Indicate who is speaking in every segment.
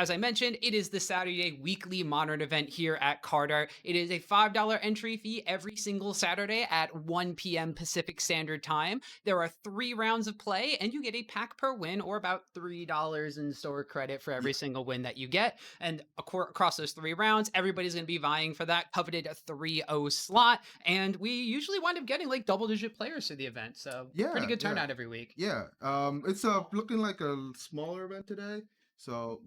Speaker 1: as I mentioned, it is the Saturday weekly Modern event here at Cardart. It is a $5 entry fee every single Saturday at 1 p.m. Pacific Standard Time. There are 3 rounds of play, and you get a pack per win, or about $3 in store credit for every
Speaker 2: Yeah,
Speaker 1: single win that you get. And across those 3 rounds, everybody's going to be vying for that coveted 3-0 slot. And we usually wind up getting like double-digit players to the event, so pretty
Speaker 2: yeah,
Speaker 1: good
Speaker 2: yeah,
Speaker 1: turnout every week.
Speaker 2: yeah. It's looking like a smaller event today. So,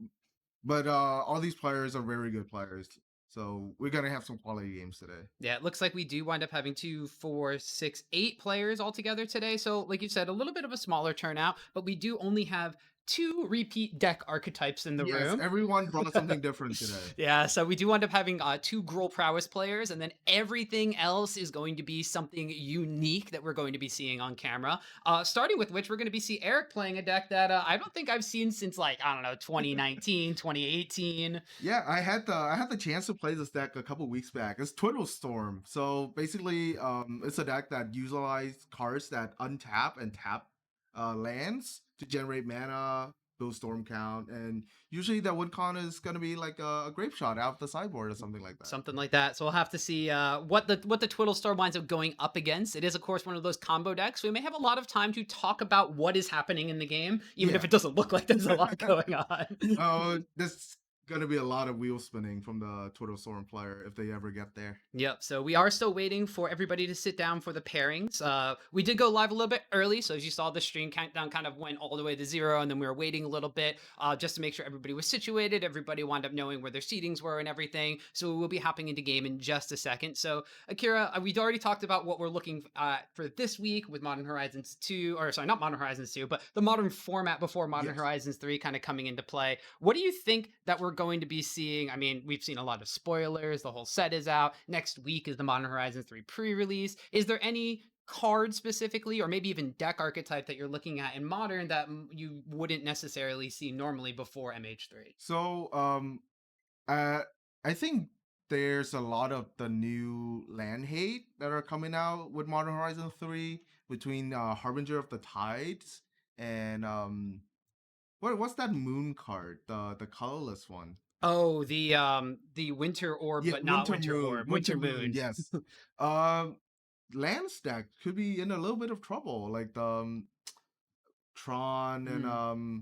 Speaker 2: but all these players are very good players. So we're gonna have some quality games today.
Speaker 1: Yeah, it looks like we do wind up having 2, 4, 6, 8 players altogether today. So, like you said, a little bit of a smaller turnout, but we do only have 2 repeat deck archetypes in the
Speaker 2: Yes,
Speaker 1: room.
Speaker 2: everyone brought something different today.
Speaker 1: Yeah, so we do wind up having 2 Gruul Prowess players, and then everything else is going to be something unique that we're going to be seeing on camera. Starting with which we're going to be see Eric playing a deck that I don't think I've seen since like, I don't know, 2019, 2018.
Speaker 2: Yeah, I had the chance to play this deck a couple weeks back. It's Twiddle Storm. So basically, it's a deck that utilizes cards that untap and tap lands to generate mana, build storm count, and usually that win con is gonna be like a grape shot out of the sideboard or something like that.
Speaker 1: Something like that. So we'll have to see what the Twiddle Star winds up going up against. It is, of course, one of those combo decks. We may have a lot of time to talk about what is happening in the game, even if
Speaker 2: Yeah.
Speaker 1: it doesn't look like there's a lot going on.
Speaker 2: There's gonna be a lot of wheel spinning from the Twiddle Storm player if they ever get there.
Speaker 1: Yep. So we are still waiting for everybody to sit down for the pairings. We did go live a little bit early, so as you saw, the stream countdown kind of went all the way to 0, and then we were waiting a little bit just to make sure everybody was situated. Everybody wound up knowing where their seatings were and everything. So we will be hopping into game in just a second. So Akira, we'd already talked about what we're looking for this week with Modern Horizons 2, or sorry, not Modern Horizons 2, but the modern format before Modern
Speaker 2: Yes.
Speaker 1: Horizons 3 kind of coming into play. What do you think that we're going to be seeing? I mean, we've seen a lot of spoilers. The whole set is out. Next week is the Modern Horizons 3 pre-release. Is there any card specifically, or maybe even deck archetype that you're looking at in Modern that you wouldn't necessarily see normally before MH3?
Speaker 2: So I think there's a lot of the new land hate that are coming out with Modern Horizon 3 between Harbinger of the Tides and what's that moon card? The colorless one.
Speaker 1: Oh, the Winter Orb,
Speaker 2: Yeah,
Speaker 1: but not Winter Orb.
Speaker 2: Winter
Speaker 1: Winter
Speaker 2: Moon,
Speaker 1: Moon.
Speaker 2: yes. Um Land stack could be in a little bit of trouble. Like the Tron and
Speaker 1: Hmm.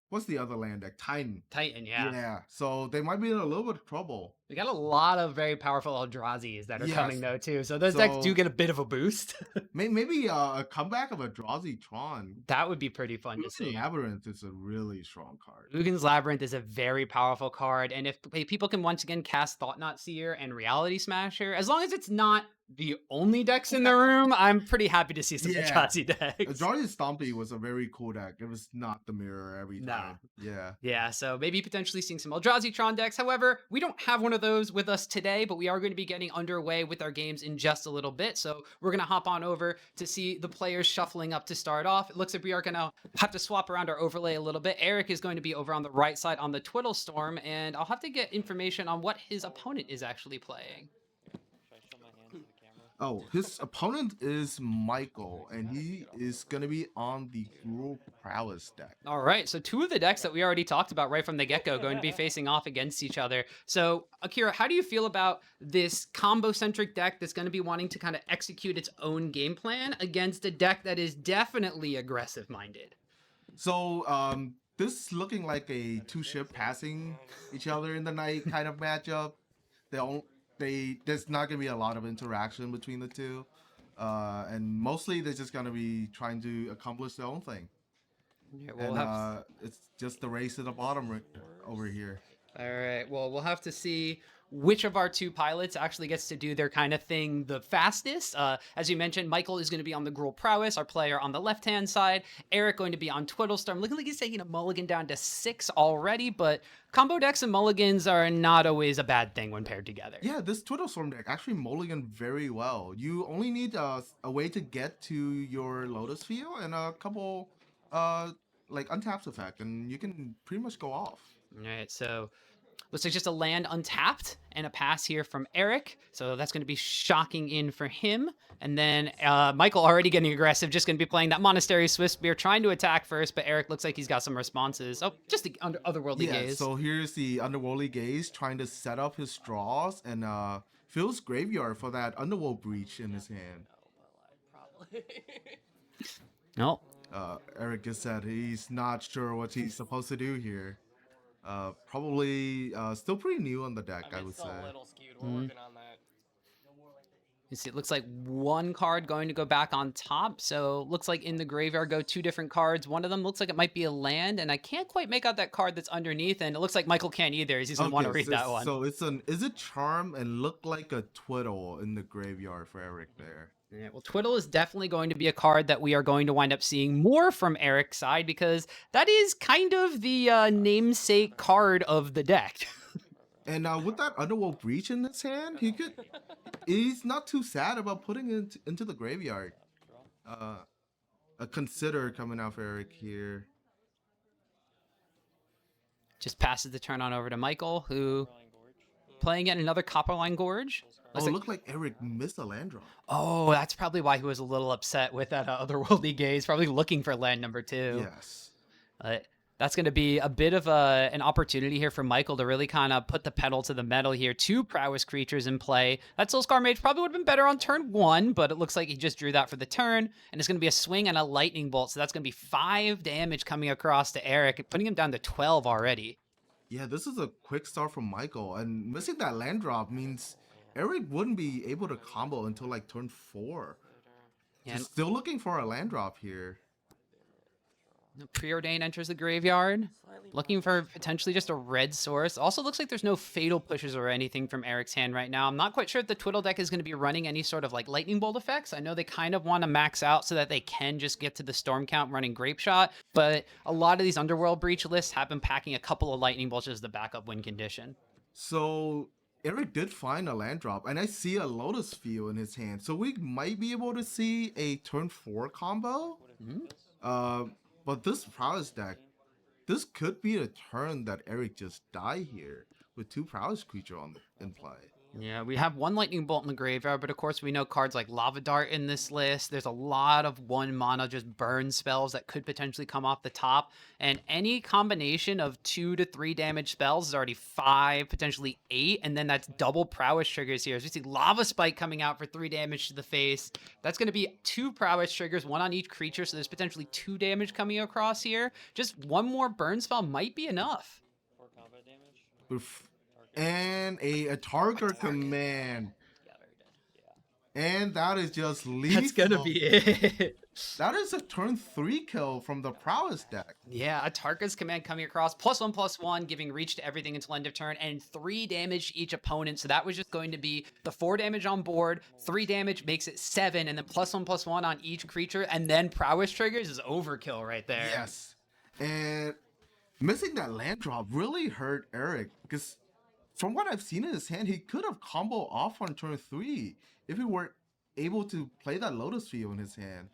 Speaker 2: what's the other land deck? Titan.
Speaker 1: Titan, yeah.
Speaker 2: Yeah. So they might be in a little bit of trouble.
Speaker 1: We got a lot of very powerful Eldrazi's that are coming
Speaker 2: Yes.
Speaker 1: though too. So those decks do
Speaker 2: So
Speaker 1: get a bit of a boost.
Speaker 2: maybe a comeback of a Drazi Tron.
Speaker 1: That would be pretty fun to
Speaker 2: Lucian
Speaker 1: see.
Speaker 2: Labyrinth is a really strong card.
Speaker 1: Lugan's Labyrinth is a very powerful card, and if people can once again cast Thought Knot Seer and Reality Smasher, as long as it's not the only decks in the room, I'm pretty happy to see some
Speaker 2: Yeah.
Speaker 1: Eldrazi decks.
Speaker 2: Drazi Stompy was a very cool deck. It was not the mirror every
Speaker 1: No.
Speaker 2: time. Yeah.
Speaker 1: Yeah, so maybe potentially seeing some Eldrazi Tron decks. However, we don't have one of those with us today, but we are going to be getting underway with our games in just a little bit. So we're going to hop on over to see the players shuffling up to start off. It looks like we are going to have to swap around our overlay a little bit. Eric is going to be over on the right side on the Twiddle Storm, and I'll have to get information on what his opponent is actually playing.
Speaker 3: Should I show my hand to the camera?
Speaker 2: Oh, his opponent is Michael, and he is gonna be on the Gruul Prowess deck.
Speaker 1: All right, so 2 of the decks that we already talked about right from the get-go going to be facing off against each other. So, Akira, how do you feel about this combo-centric deck that's going to be wanting to kind of execute its own game plan against a deck that is definitely aggressive-minded?
Speaker 2: So, this is looking like a two-ship passing each other in the night kind of matchup. There's not gonna be a lot of interaction between the two, and mostly they're just gonna be trying to accomplish their own thing.
Speaker 1: Yeah,
Speaker 2: And it's just the race to the bottom over here.
Speaker 1: All right. Well, we'll have to see which of our 2 pilots actually gets to do their kind of thing the fastest. As you mentioned, Michael is going to be on the Gruul Prowess, our player on the left-hand side. Eric going to be on Twiddlestorm. Looking like he's taking a mulligan down to 6 already, but combo decks and mulligans are not always a bad thing when paired together.
Speaker 2: Yeah, this Twiddle Storm deck actually mulligan very well. You only need a way to get to your Lotus Field and a couple like untapped effect, and you can pretty much go off.
Speaker 1: All right. So Looks like just a land untapped and a pass here from Eric. So that's going to be shocking in for him. And then Michael already getting aggressive, just going to be playing that Monastery Swift Spear, trying to attack first, but Eric looks like he's got some responses. Oh, just the otherworldly
Speaker 2: Yeah,
Speaker 1: gaze.
Speaker 2: so here's the Underworldly Gaze trying to set up his draws and Phil's Graveyard for that Underworld Breach in his hand.
Speaker 1: No.
Speaker 2: Eric just said he's not sure what he's supposed to do here. Probably still pretty new on the deck, I would say.
Speaker 4: A little skewed. We're working on that.
Speaker 1: You see, it looks like one card going to go back on top. So looks like in the graveyard go 2 different cards. One of them looks like it might be a land, and I can't quite make out that card that's underneath. And it looks like Michael can't either. He's gonna want to read that one.
Speaker 2: So is it Charm and look like a Twiddle in the graveyard for Eric there?
Speaker 1: Yeah, well, Twiddle is definitely going to be a card that we are going to wind up seeing more from Eric's side because that is kind of the namesake card of the deck.
Speaker 2: And with that Underworld Breach in his hand, he's not too sad about putting it into the graveyard. A Consider coming out for Eric here.
Speaker 1: Just passes the turn on over to Michael, who playing yet another Copperline Gorge.
Speaker 2: Look like Eric missed a land drop.
Speaker 1: Oh, that's probably why he was a little upset with that otherworldly gaze. Probably looking for land number 2.
Speaker 2: Yes.
Speaker 1: That's going to be a bit of an opportunity here for Michael to really kind of put the pedal to the metal here. 2 prowess creatures in play. That Soulscar Mage probably would have been better on turn 1, but it looks like he just drew that for the turn. And it's going to be a swing and a lightning bolt. So that's going to be 5 damage coming across to Eric, putting him down to 12 already.
Speaker 2: Yeah, this is a quick start from Michael. And missing that land drop means Eric wouldn't be able to combo until like turn 4.
Speaker 1: Yeah,
Speaker 2: Still looking for a land drop here.
Speaker 1: Preordain enters the graveyard, looking for potentially just a red source. Also looks like there's no fatal pushes or anything from Eric's hand right now. I'm not quite sure if the Twiddle deck is going to be running any sort of like lightning bolt effects. I know they kind of want to max out so that they can just get to the storm count running Grape Shot, but a lot of these Underworld Breach lists have been packing a couple of lightning bolts as the backup win condition.
Speaker 2: So Eric did find a land drop, and I see a Lotus Field in his hand. So we might be able to see a turn 4 combo. But this Prowess deck, this could be a turn that Eric just die here with 2 Prowess creature in play.
Speaker 1: Yeah, we have 1 Lightning Bolt in the graveyard, but of course we know cards like Lava Dart in this list. There's a lot of 1 mana just burn spells that could potentially come off the top. And any combination of 2 to 3 damage spells is already 5, potentially 8. And then that's double prowess triggers here. As we see Lava Spike coming out for 3 damage to the face. That's going to be 2 prowess triggers, 1 on each creature. So there's potentially 2 damage coming across here. Just 1 more burn spell might be enough.
Speaker 3: 4 combat damage.
Speaker 2: Oof. And a Target command. And that is just lethal.
Speaker 1: That's going to be it.
Speaker 2: That is a turn 3 kill from the Prowess deck.
Speaker 1: Yeah, a Tarka's command coming across, +1/+1, giving reach to everything until end of turn, and 3 damage to each opponent. So that was just going to be the 4 damage on board, 3 damage makes it 7, and then +1/+1 on each creature, and then prowess triggers is overkill right there.
Speaker 2: Yes. And missing that land drop really hurt Eric, because from what I've seen in his hand, he could have combo off on turn 3 if he were able to play that Lotus Field in his hand.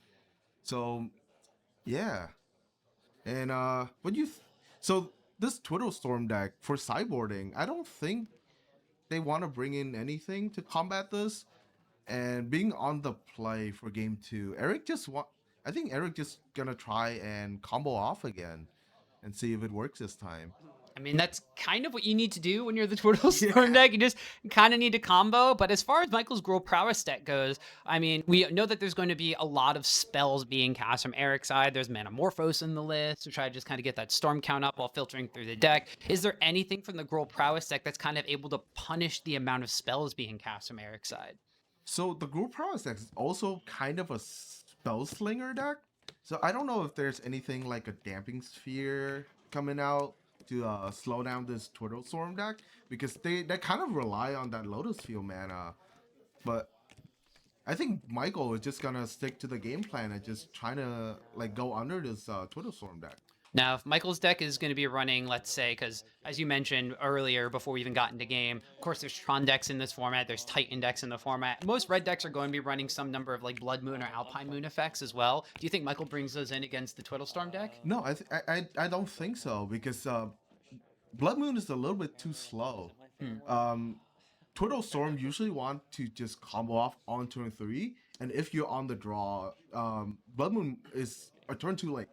Speaker 2: So, yeah. And so this Twiddle Storm deck for sideboarding, I don't think they want to bring in anything to combat this. And being on the play for game 2, I think Eric just gonna try and combo off again and see if it works this time.
Speaker 1: I mean, that's kind of what you need to do when you're the Twiddle Storm deck. You just kind of need to combo. But as far as Michael's Gruul Prowess deck goes, I mean, we know that there's going to be a lot of spells being cast from Eric's side. There's Manamorphose in the list to try to just kind of get that storm count up while filtering through the deck. Is there anything from the Gruul Prowess deck that's kind of able to punish the amount of spells being cast from Eric's side?
Speaker 2: So the Gruul Prowess deck is also kind of a spell slinger deck. So I don't know if there's anything like a Damping Sphere coming out to slow down this Twiddle Storm deck, because they kind of rely on that Lotus Field mana. But I think Michael is just gonna stick to the game plan and just trying to like go under this Twiddle Storm deck.
Speaker 1: Now, if Michael's deck is going to be running, let's say, because as you mentioned earlier before we even got into game, of course there's Tron decks in this format, there's Titan decks in the format. Most red decks are going to be running some number of like Blood Moon or Alpine Moon effects as well. Do you think Michael brings those in against the Twiddle Storm deck?
Speaker 2: No, I don't think so, because Blood Moon is a little bit too slow.
Speaker 1: Hmm.
Speaker 2: Twiddle Storm usually want to just combo off on turn 3, and if you're on the draw, Blood Moon is a turn 2 late,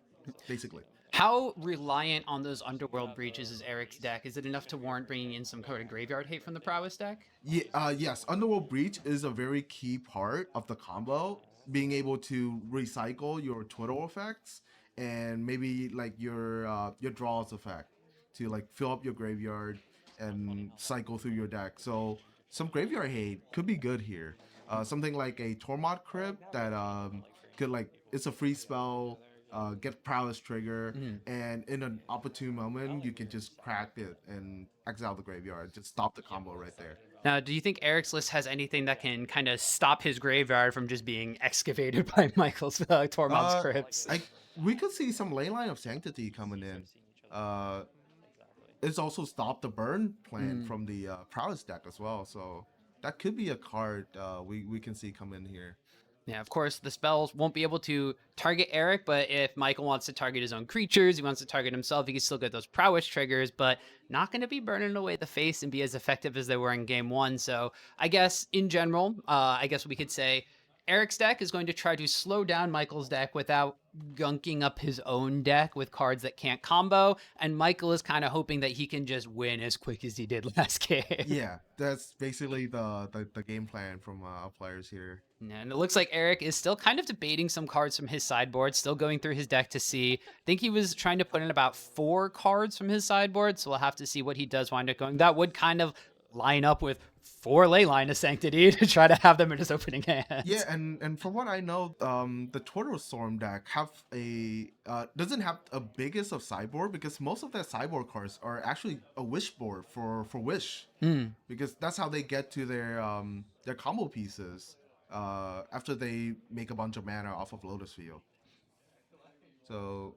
Speaker 2: basically.
Speaker 1: How reliant on those underworld breaches is Eric's deck? Is it enough to warrant bringing in some kind of graveyard hate from the prowess deck?
Speaker 2: Yeah, yes, Underworld Breach is a very key part of the combo. Being able to recycle your Twiddle effects and maybe like your draws effect to like fill up your graveyard and cycle through your deck. So some graveyard hate could be good here. Something like a Tormod Crypt that could like it's a free spell, get prowess trigger,
Speaker 1: Mhm.
Speaker 2: and in an opportune moment you can just crack it and exile the graveyard, just stop the combo right there.
Speaker 1: Now, do you think Eric's list has anything that can kind of stop his graveyard from just being excavated by Michael's Tormod's
Speaker 2: Uh,
Speaker 1: crypts?
Speaker 2: I we could see some Leyline of Sanctity coming in. Uh, it's also Stop the Burn plan
Speaker 1: Mm.
Speaker 2: from the Prowess deck as well, so that could be a card we can see come in here.
Speaker 1: Yeah, of course, the spells won't be able to target Eric, but if Michael wants to target his own creatures, he wants to target himself, he can still get those prowess triggers, but not going to be burning away the face and be as effective as they were in game one. So I guess in general, I guess we could say Eric's deck is going to try to slow down Michael's deck without gunking up his own deck with cards that can't combo, and Michael is kind of hoping that he can just win as quick as he did last game.
Speaker 2: Yeah, that's basically the game plan from our players here.
Speaker 1: And it looks like Eric is still kind of debating some cards from his sideboard, still going through his deck to see. I think he was trying to put in about 4 cards from his sideboard, so we'll have to see what he does wind up going. That would kind of line up with 4 Leyline of Sanctity to try to have them in his opening hand.
Speaker 2: Yeah, and from what I know, the Twiddle Storm deck have a doesn't have a biggest of sideboard because most of their sideboard cards are actually a wish board for wish, because that's how they get to their combo pieces after they make a bunch of mana off of Lotus Field. So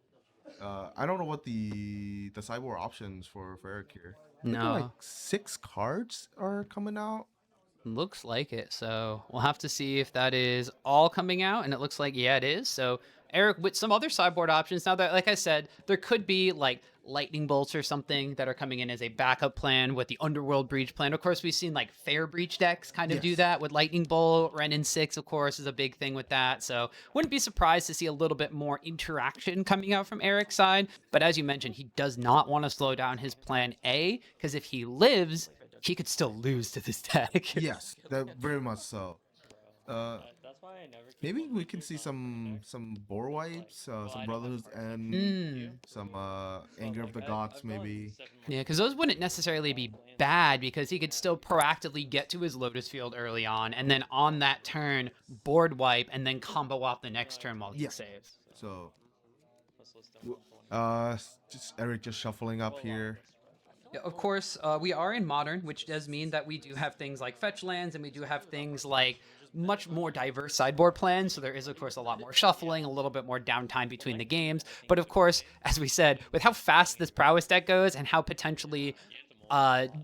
Speaker 2: I don't know what the sideboard options for Eric here. Looking like
Speaker 1: No.
Speaker 2: 6 cards are coming out.
Speaker 1: Looks like it. So we'll have to see if that is all coming out. And it looks like, yeah, it is. So Eric, with some other sideboard options, now that, like I said, there could be like lightning bolts or something that are coming in as a backup plan with the underworld breach plan. Of course, we've seen like fair breach decks kind of do
Speaker 2: Yes.
Speaker 1: that with lightning bolt. Ren in 6, of course, is a big thing with that. So wouldn't be surprised to see a little bit more interaction coming out from Eric's side. But as you mentioned, he does not want to slow down his plan A, because if he lives, he could still lose to this deck.
Speaker 2: Yes, that very much so. Uh, Maybe we can see some boar wipes, some brotherhoods, and
Speaker 1: Mm.
Speaker 2: some anger of the gods, maybe.
Speaker 1: Yeah, because those wouldn't necessarily be bad because he could still proactively get to his Lotus Field early on, and then on that turn, board wipe, and then combo off the next turn while he
Speaker 2: Yeah.
Speaker 1: saves.
Speaker 2: So, just Eric just shuffling up here.
Speaker 1: Yeah, of course, we are in modern, which does mean that we do have things like fetch lands, and we do have things like much more diverse sideboard plans. So there is, of course, a lot more shuffling, a little bit more downtime between the games. But of course, as we said, with how fast this prowess deck goes and how potentially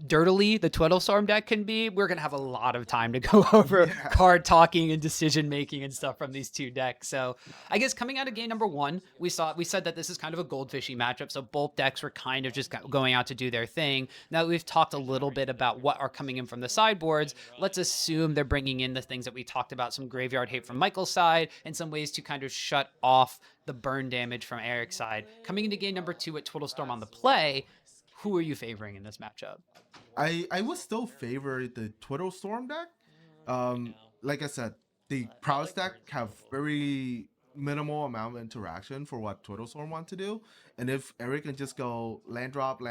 Speaker 1: dirtily the Twiddle Storm deck can be, we're gonna have a lot of time to go over card talking and decision making and stuff from these two decks. So I guess coming out of game number 1, we said that this is kind of a goldfishy matchup, so both decks were kind of just going out to do their thing. Now that we've talked a little bit about what are coming in from the sideboards, let's assume they're bringing in the things that we talked about, some graveyard hate from Michael's side and some ways to kind of shut off the burn damage from Eric's side. Coming into game number 2 at Twiddle Storm on the play, who are you favoring in this matchup?
Speaker 2: I would still favor the Twiddle Storm deck. Like I said, the Prowess deck have very minimal amount of interaction for what Twiddle Storm want to do, and if Eric can just go land drop,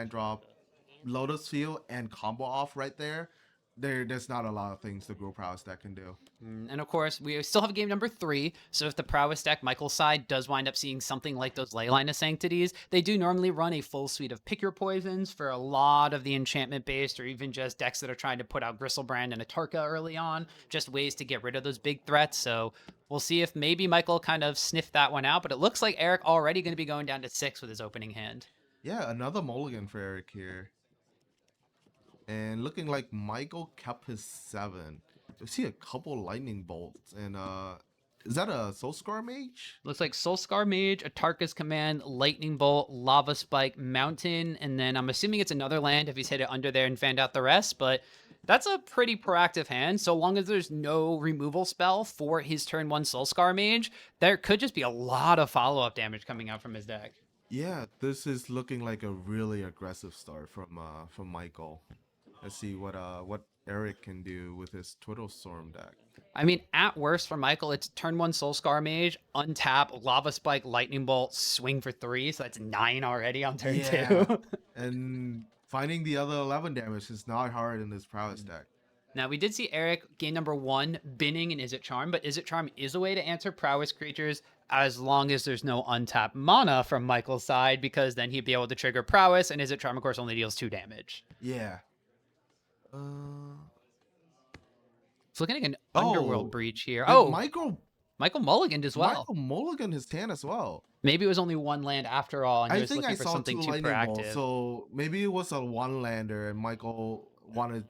Speaker 2: Lotus Field, and combo off right there, there's not a lot of things the Gruul Prowess deck can do.
Speaker 1: And of course, we still have game number 3. So if the prowess deck, Michael's side, does wind up seeing something like those Leyline of Sanctities, they do normally run a full suite of pick your poisons for a lot of the enchantment based, or even just decks that are trying to put out Gristlebrand and a Tarka early on, just ways to get rid of those big threats. So we'll see if maybe Michael kind of sniffed that one out, but it looks like Eric already going to be going down to 6 with his opening hand.
Speaker 2: Yeah, another mulligan for Eric here. And looking like Michael kept his 7. You see a couple lightning bolts, and Is that a Soul Scar Mage?
Speaker 1: Looks like Soulscar Mage, Atarka's Command, Lightning Bolt, Lava Spike, Mountain, and then I'm assuming it's another land if he's hit it under there and fanned out the rest, but that's a pretty proactive hand. So long as there's no removal spell for his turn 1 Soulscar Mage, there could just be a lot of follow-up damage coming out from his deck.
Speaker 2: Yeah, this is looking like a really aggressive start from Michael. Let's see what Eric can do with his Twiddle Storm deck.
Speaker 1: I mean, at worst for Michael, it's turn 1 Soulscar Mage, untap, Lava Spike, Lightning Bolt, swing for 3, so that's 9 already on turn 2.
Speaker 2: And finding the other 11 damage is not hard in this Prowess deck.
Speaker 1: Now, we did see Eric game number 1 binning an Izzet Charm, but Izzet Charm is a way to answer Prowess creatures as long as there's no untapped mana from Michael's side, because then he'd be able to trigger Prowess, and Izzet Charm, of course, only deals 2 damage.
Speaker 2: Yeah.
Speaker 1: It's looking like an
Speaker 2: Oh,
Speaker 1: Underworld Breach here.
Speaker 2: Did
Speaker 1: Oh,
Speaker 2: Michael
Speaker 1: mulliganed as well.
Speaker 2: Michael mulligan his hand as well.
Speaker 1: Maybe it was only 1 land after all, and he
Speaker 2: I
Speaker 1: was
Speaker 2: think
Speaker 1: looking
Speaker 2: I
Speaker 1: for
Speaker 2: saw
Speaker 1: something
Speaker 2: two
Speaker 1: too
Speaker 2: lightning bolts,
Speaker 1: proactive.
Speaker 2: so maybe it was a one-lander, and Michael wanted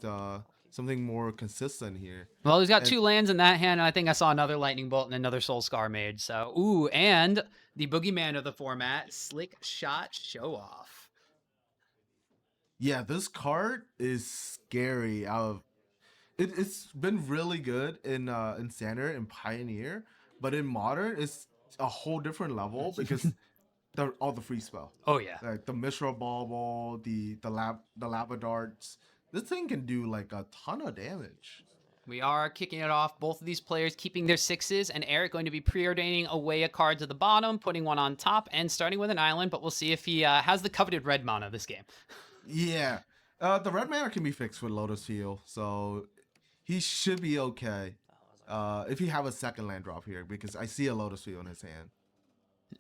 Speaker 2: something more consistent here.
Speaker 1: Well, he's got
Speaker 2: And-
Speaker 1: 2 lands in that hand, and I think I saw another Lightning Bolt and another Soulscar Mage. So, ooh, and the boogeyman of the format, Slick Shot Show Off.
Speaker 2: Yeah, this card is scary. It's been really good in Standard and Pioneer, but in Modern, it's a whole different level because all the free spell,
Speaker 1: Oh, yeah.
Speaker 2: like the Mishra Bauble, the lava darts. This thing can do like a ton of damage.
Speaker 1: We are kicking it off. Both of these players keeping their 6s, and Eric going to be preordaining away a card to the bottom, putting one on top, and starting with an island, but we'll see if he has the coveted red mana this game.
Speaker 2: Yeah, the red mana can be fixed with Lotus Field, so he should be okay. If he have a second land drop here, because I see a Lotus Field in his hand.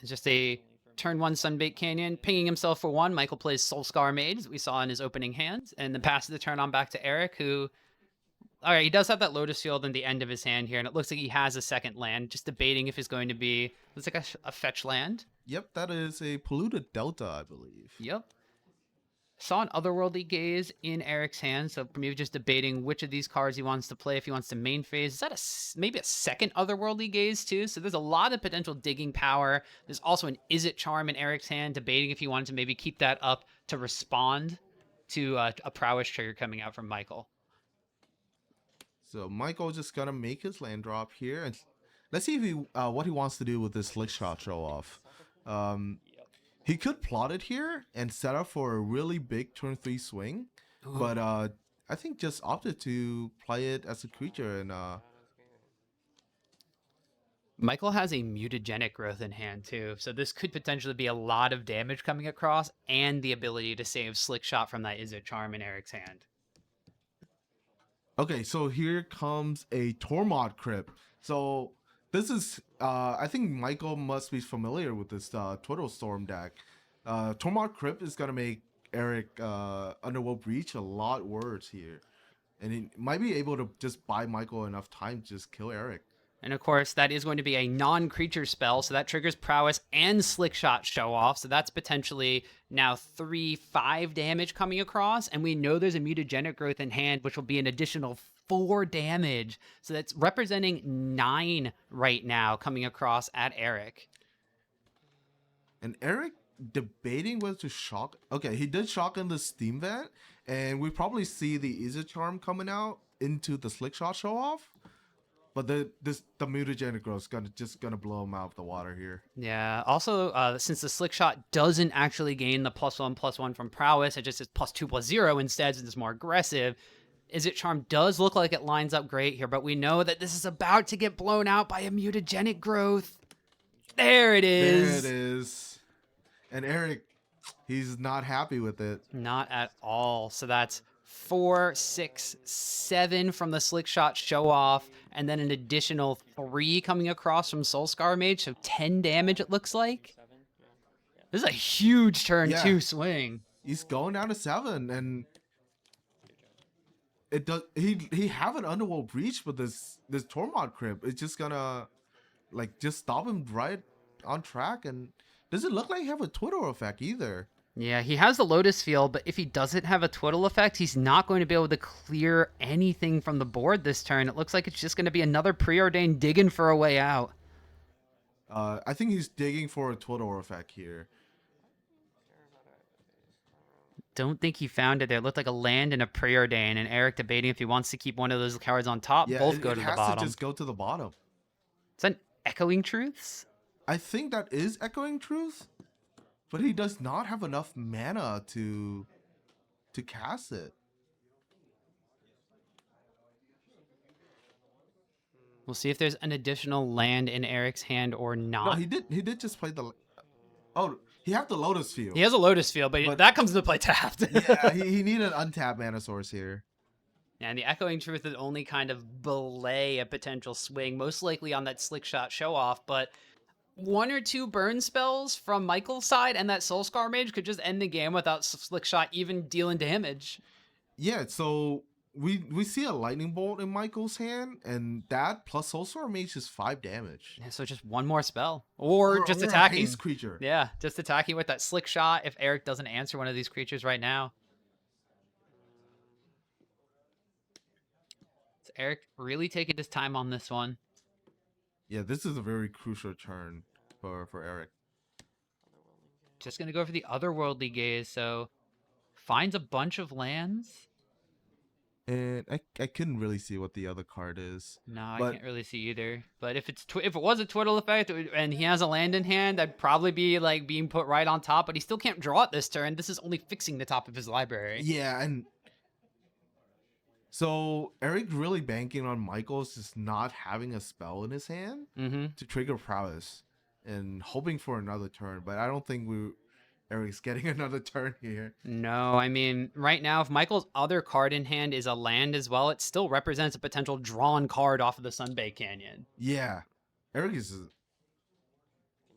Speaker 1: It's just a turn 1 Sunbait Canyon, pinging himself for 1. Michael plays Soulscar Mage, as we saw in his opening hand, and then passes the turn on back to Eric, who... All right, he does have that Lotus Field in the end of his hand here, and it looks like he has a second land, just debating if it's going to be... Looks like a fetch land.
Speaker 2: Yep, that is a Polluted Delta, I believe.
Speaker 1: Yep. Saw an Otherworldly Gaze in Eric's hand, so maybe just debating which of these cards he wants to play if he wants to main phase. Is that maybe a second Otherworldly Gaze too? So there's a lot of potential digging power. There's also an Izzet Charm in Eric's hand, debating if he wanted to maybe keep that up to respond to a Prowess trigger coming out from Michael.
Speaker 2: So Michael just gonna make his land drop here, and let's see if he what he wants to do with this Slick Shot Show Off. He could plot it here and set up for a really big turn 3 swing, but I think just opted to play it as a creature and
Speaker 1: Michael has a Mutagenic Growth in hand too, so this could potentially be a lot of damage coming across and the ability to save Slick Shot from that Izzet Charm in Eric's hand.
Speaker 2: Okay, so here comes a Tormod Crypt. So this is, I think Michael must be familiar with this Twiddle Storm deck. Tormod Crypt is gonna make Eric Underworld Breach a lot worse here, and he might be able to just buy Michael enough time to just kill Eric.
Speaker 1: And of course, that is going to be a non-creature spell, so that triggers Prowess and Slick Shot Show Off. So that's potentially now 3-5 damage coming across, and we know there's a Mutagenic Growth in hand, which will be an additional 4 damage. So that's representing 9 right now coming across at Eric.
Speaker 2: And Eric debating whether to shock. Okay, he did shock in the Steam Vent, and we probably see the Izzet Charm coming out into the Slick Shot Show Off. But the Mutagenic Growth is just gonna blow him out of the water here.
Speaker 1: Yeah. Also, since the Slick Shot doesn't actually gain the +1/+1 from Prowess, it just is +2/+0 instead, since it's more aggressive. Izzet Charm does look like it lines up great here, but we know that this is about to get blown out by a Mutagenic Growth. There it is.
Speaker 2: There it is. And Eric, he's not happy with it.
Speaker 1: Not at all. So that's 4, 6, 7 from the Slick Shot Show Off, and then an additional 3 coming across from Soulscar Mage, so 10 damage it looks like. This is a huge turn 2 swing.
Speaker 2: He's going down to 7, and it does. He have an Underworld Breach, but this Tormod Crypt, it's just gonna just stop him right on track, and doesn't look like he have a Twiddle effect either.
Speaker 1: Yeah, he has the Lotus Field, but if he doesn't have a Twiddle effect, he's not going to be able to clear anything from the board this turn. It looks like it's just going to be another preordained digging for a way out.
Speaker 2: I think he's digging for a Twiddle effect here.
Speaker 1: Don't think he found it there. It looked like a land and a preordain, and Eric debating if he wants to keep one of those cards on top.
Speaker 2: Yeah,
Speaker 1: Both go
Speaker 2: it
Speaker 1: to the
Speaker 2: has
Speaker 1: bottom.
Speaker 2: to just go to the bottom.
Speaker 1: Is that Echoing Truths?
Speaker 2: I think that is Echoing Truth, but he does not have enough mana to cast it.
Speaker 1: We'll see if there's an additional land in Eric's hand or
Speaker 2: No,
Speaker 1: not.
Speaker 2: he did just play the. Oh, he have the Lotus Field.
Speaker 1: He has a Lotus Field, but that comes into play tapped.
Speaker 2: Yeah, he needed an untapped mana source here.
Speaker 1: And the Echoing Truth would only kind of belay a potential swing, most likely on that Slick Shot show-off, but one or two burn spells from Michael's side and that Soul Scar Mage could just end the game without Slick Shot even dealing damage.
Speaker 2: Yeah, so we see a Lightning Bolt in Michael's hand, and that plus Soul Scar Mage is 5 damage.
Speaker 1: Yeah, so just one more spell. Or just
Speaker 2: a
Speaker 1: attacking.
Speaker 2: haste creature.
Speaker 1: Yeah, just attacking with that Slick Shot if Eric doesn't answer one of these creatures right now. So Eric really taking his time on this one.
Speaker 2: Yeah, this is a very crucial turn for Eric.
Speaker 1: Just going to go for the Otherworldly Gaze, so finds a bunch of lands.
Speaker 2: And I couldn't really see what the other card is.
Speaker 1: No, I
Speaker 2: but
Speaker 1: can't really see either. But if it's if it was a Twiddle effect and he has a land in hand, I'd probably be like being put right on top. But he still can't draw it this turn. This is only fixing the top of his library.
Speaker 2: Yeah, and so Eric really banking on Michael's just not having a spell in his hand to trigger Prowess and hoping for another turn. But I don't think Eric's getting another turn here.
Speaker 1: No, I mean, right now, if Michael's other card in hand is a land as well, it still represents a potential drawn card off of the Sunbay Canyon.
Speaker 2: Yeah, Eric is.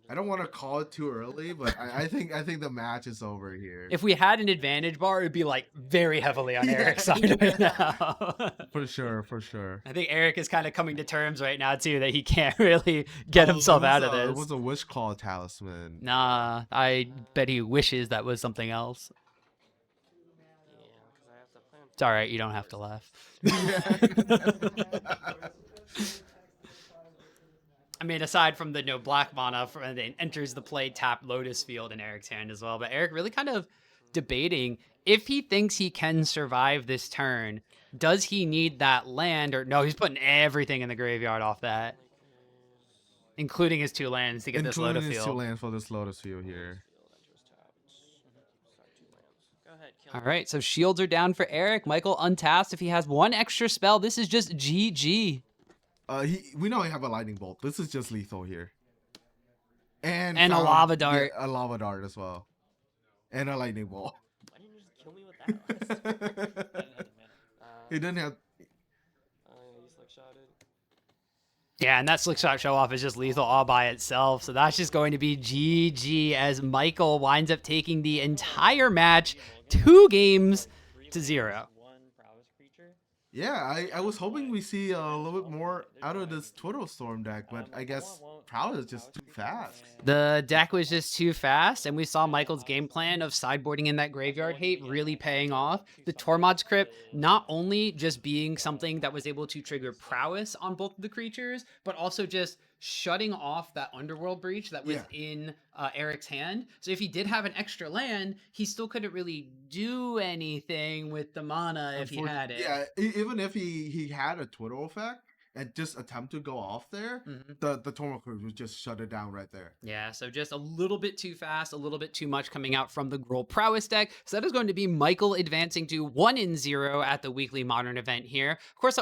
Speaker 2: I don't want to call it too early, but I think the match is over here.
Speaker 1: If we had an advantage bar, it would be like very heavily on Eric's side right now.
Speaker 2: For sure.
Speaker 1: I think Eric is kind of coming to terms right now too that he can't really get himself out of this.
Speaker 2: It was a Wish Claw talisman.
Speaker 1: Nah, I bet he wishes that was something else. It's all right, you don't have to laugh. I mean, aside from the black mana, it enters the play tapped Lotus Field in Eric's hand as well. But Eric really kind of debating if he thinks he can survive this turn. Does he need that land or no? He's putting everything in the graveyard off that, including his 2 lands to get this Lotus Field.
Speaker 2: 2 lands for this Lotus Field here.
Speaker 1: All right, so shields are down for Eric. Michael untapped. If he has 1 extra spell, this is just GG.
Speaker 2: We know he have a Lightning Bolt. This is just lethal here. And
Speaker 1: a Lava Dart.
Speaker 2: Yeah, a Lava Dart as well. And a Lightning Bolt.
Speaker 3: Why didn't you just kill me with that?
Speaker 2: He didn't have.
Speaker 3: He's like shotted.
Speaker 1: Yeah, and that Slick Shot show-off is just lethal all by itself. So that's just going to be GG as Michael winds up taking the entire match 2-0.
Speaker 2: Yeah, I was hoping we see a little bit more out of this Twiddle Storm deck, but I guess Prowess is just too fast.
Speaker 1: The deck was just too fast, and we saw Michael's game plan of sideboarding in that graveyard hate really paying off. The Tormod's Crypt not only just being something that was able to trigger Prowess on both of the creatures, but also just shutting off that Underworld Breach that was in Eric's hand. So if he did have an extra land, he still couldn't really do anything with the mana if he had it.
Speaker 2: Yeah, even if he had a Twiddle effect and just attempt to go off there, the Tormod Crypt would just shut it down right there.
Speaker 1: Yeah, so just a little bit too fast, a little bit too much coming out from the Gruul Prowess deck. So that is going to be Michael advancing to 1-0 at the weekly Modern event here. Of course,